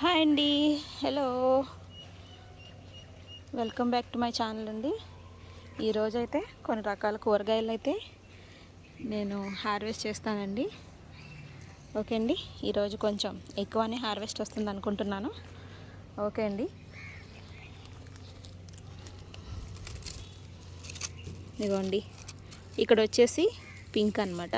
Hi అండి. Hello, welcome back to my channel అండి. ఈరోజైతే కొన్ని రకాల కూరగాయలు అయితే నేను హార్వెస్ట్ చేస్తానండి. ఓకే అండి, ఈరోజు కొంచెం ఎక్కువనే హార్వెస్ట్ వస్తుంది అనుకుంటున్నాను. ఓకే అండి, ఇదిగోండి, ఇక్కడ వచ్చేసి పింక్ అన్నమాట.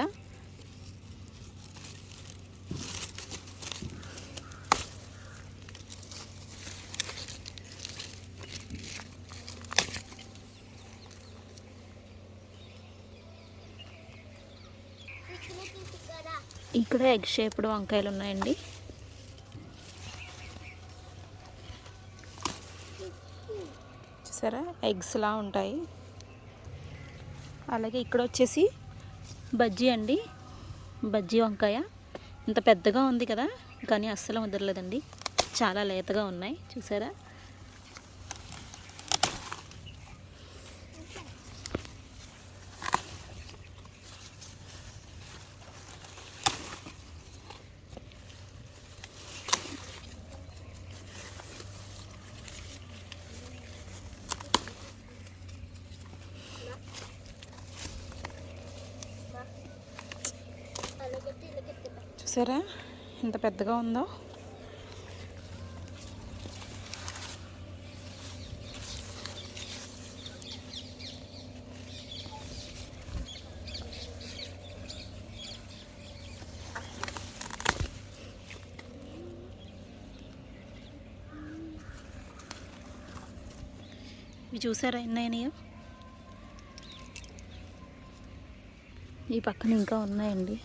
ఇక్కడ ఎగ్ షేప్డ్ వంకాయలు ఉన్నాయండి. చూసారా, ఎగ్స్లా ఉంటాయి. అలాగే ఇక్కడ వచ్చేసి బజ్జీ అండి, బజ్జీ వంకాయ. ఇంత పెద్దగా ఉంది కదా, కానీ అస్సలు ముదరలేదండి, చాలా లేతగా ఉన్నాయి. చూసారా, చూసారా ఎంత పెద్దగా ఉందో. ఇవి చూసారా ఎన్నైనాయో. ఈ పక్కన ఇంకా ఉన్నాయండి.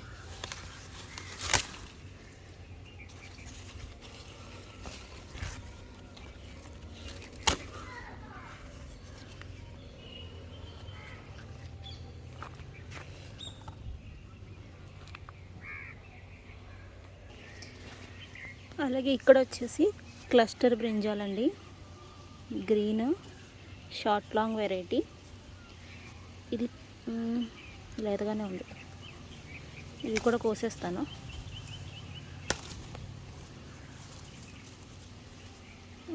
అలాగే ఇక్కడ వచ్చేసి క్లస్టర్ బ్రింజాలండి, గ్రీన్ షార్ట్ లాంగ్ వెరైటీ. ఇది లేతగానే ఉంది, ఇది కూడా కోసేస్తాను.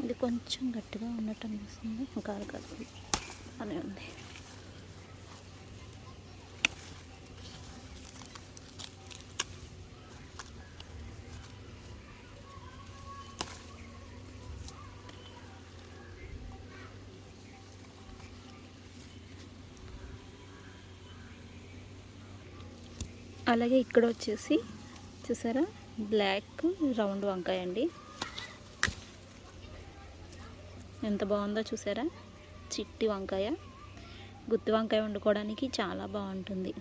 ఇది కొంచెం గట్టిగా ఉన్నట్టు అనిపిస్తుంది, కాదు కాదు అని ఉంది. అలాగే ఇక్కడ వచ్చేసి చూసారా, బ్లాక్ రౌండ్ వంకాయ అండి. ఎంత బాగుందో చూసారా, చిట్టి వంకాయ. గుత్తి వంకాయ వండుకోవడానికి చాలా బాగుంటుంది.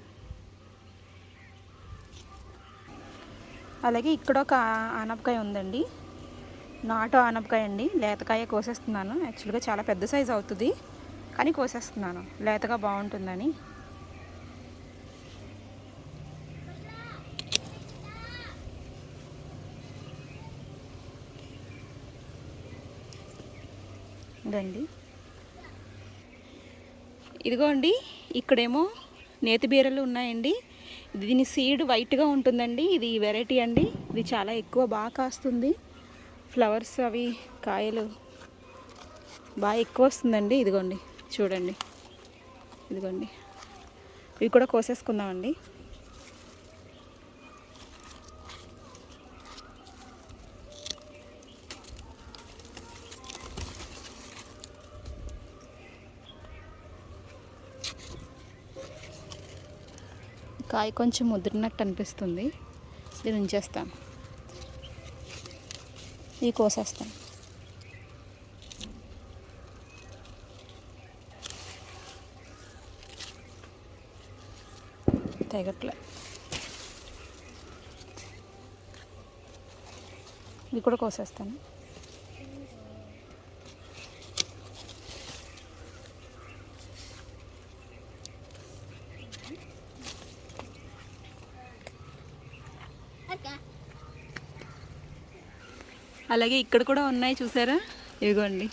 అలాగే ఇక్కడ ఒక ఆనపకాయ ఉందండి, నాటు ఆనపకాయ అండి. లేతకాయ కోసేస్తున్నాను. యాక్చువల్గా చాలా పెద్ద సైజు అవుతుంది, కానీ కోసేస్తున్నాను లేతగా బాగుంటుందని. ఇదండి, ఇదిగోండి, ఇక్కడేమో నేతి బీరలు ఉన్నాయండి. దీని సీడ్ వైట్గా ఉంటుందండి. ఇది వెరైటీ అండి, ఇది చాలా ఎక్కువ బాగా కాస్తుంది. ఫ్లవర్స్ అవి కాయలు బాగా ఎక్కువ వస్తుందండి. ఇదిగోండి చూడండి, ఇదిగోండి, ఇవి కూడా కోసేసుకుందామండి. కాయ కొంచెం ముదిరినట్టు అనిపిస్తుంది, ఇది ఉంచేస్తాను. ఇవి కోసేస్తాను. తెగట్లే, ఇవి కూడా కోసేస్తాను. అలాగే ఇక్కడ కూడా ఉన్నాయి చూసారా, ఇదిగోండి,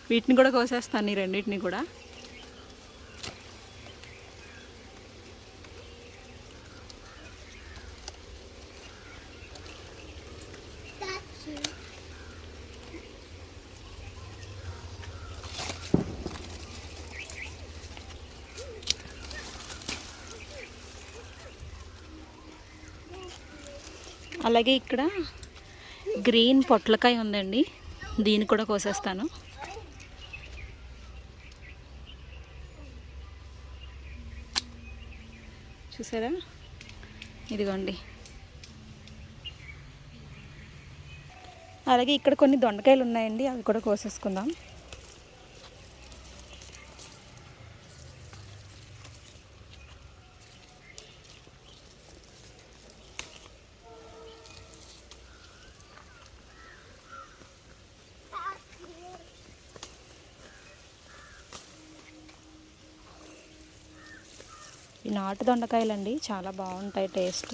వీటిని కూడా కోసేస్తాను, ఈ రెండింటిని కూడా. అలాగే ఇక్కడ గ్రీన్ పొట్లకాయ ఉందండి, దీన్ని కూడా కోసేస్తాను. చూసారా, ఇదిగోండి. అలాగే ఇక్కడ కొన్ని దొండకాయలు ఉన్నాయండి, అవి కూడా కోసేసుకుందాం. ఈ నాటు దొండకాయలండి చాలా బాగుంటాయి టేస్ట్.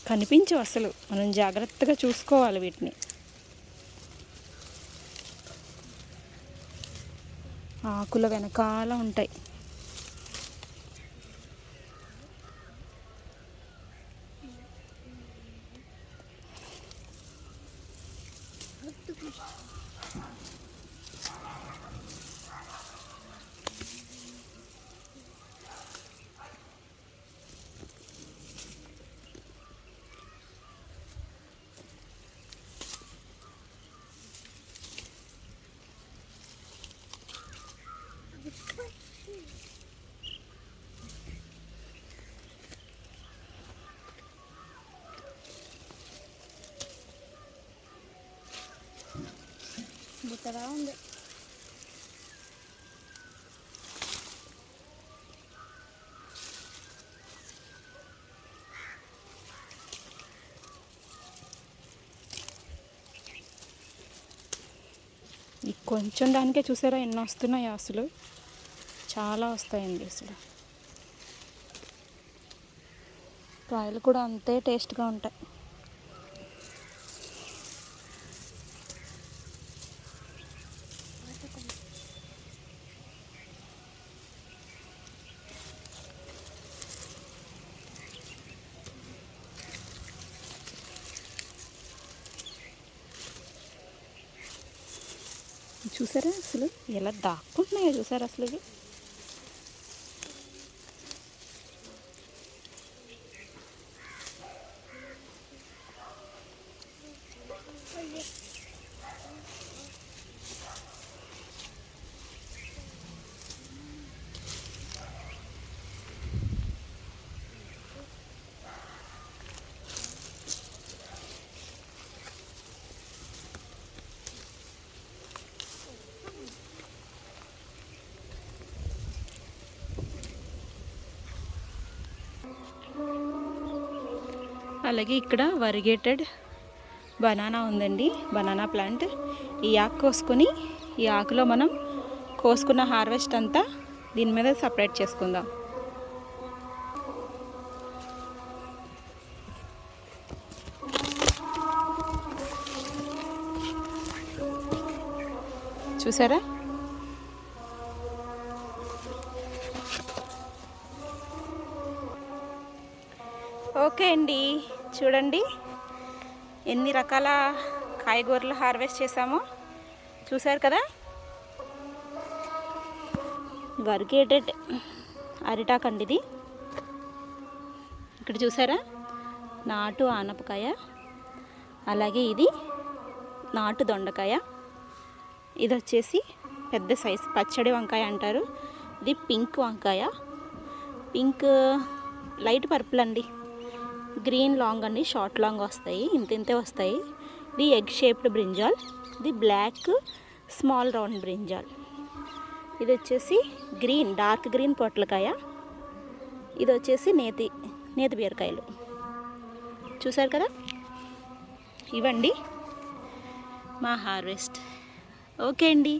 కనిపించవు అసలు, మనం జాగ్రత్తగా చూసుకోవాలి వీటిని. ఆకుల వెనకాల ఉంటాయి. బుట్టగా ఉంది. ఈ కొంచెం దానికే చూసారా ఎన్ని వస్తున్నాయి అసలు, చాలా వస్తాయండి అసలు. కాయలు కూడా అంతే టేస్ట్గా ఉంటాయి. చూసారా అసలు ఎలా దాక్కుంటున్నాయో, చూసారా అసలు ఇవి. అలాగే ఇక్కడ వరిగేటెడ్ బనానా ఉందండి, బనానా ప్లాంట్. ఈ ఆకు కోసుకొని ఈ ఆకులో మనం కోసుకున్న హార్వెస్ట్ అంతా దీని మీద సపరేట్ చేసుకుందాం. చూసారా, ఓకే అండి. చూడండి ఎన్ని రకాల కాయగూరలు హార్వెస్ట్ చేసామో, చూసారు కదా. వరిగేటెడ్ అరిటాకు అండి ఇది. ఇక్కడ చూసారా, నాటు ఆనపకాయ. అలాగే ఇది నాటు దొండకాయ. ఇది వచ్చేసి పెద్ద సైజు పచ్చడి వంకాయ అంటారు. ఇది పింక్ వంకాయ, పింక్ లైట్ పర్పుల్ అండి. గ్రీన్ లాంగ్ అండి, షార్ట్ లాంగ్ వస్తాయి, ఇంతే వస్తాయి. ఇది ఎగ్ షేప్డ్ బ్రింజాల్. ఇది బ్లాక్ స్మాల్ రౌండ్ బ్రింజాల్. ఇది వచ్చేసి గ్రీన్ డార్క్ గ్రీన్ పొట్లకాయ. ఇది వచ్చేసి నేతి బీరకాయలు. చూసారు కదా, ఇవండి మా హార్వెస్ట్. ఓకే అండి,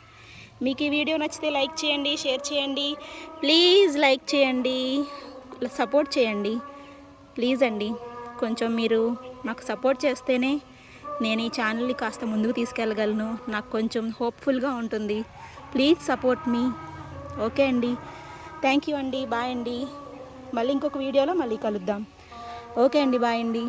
మీకు ఈ వీడియో నచ్చితే లైక్ చేయండి, షేర్ చేయండి. ప్లీజ్ లైక్ చేయండి, సపోర్ట్ చేయండి ప్లీజ్ అండి. కొంచెం మీరు నాకు సపోర్ట్ చేస్తేనే నేను ఈ ఛానల్ని కాస్త ముందుకు తీసుకెళ్ళగలను, నాకు కొంచెం హోప్ఫుల్గా ఉంటుంది. Please support me. ఓకే అండి, థ్యాంక్ యూ అండి, బాయ్ అండి. మళ్ళీ ఇంకొక వీడియోలో మళ్ళీ కలుద్దాం. ఓకే అండి, బాయ్ అండి.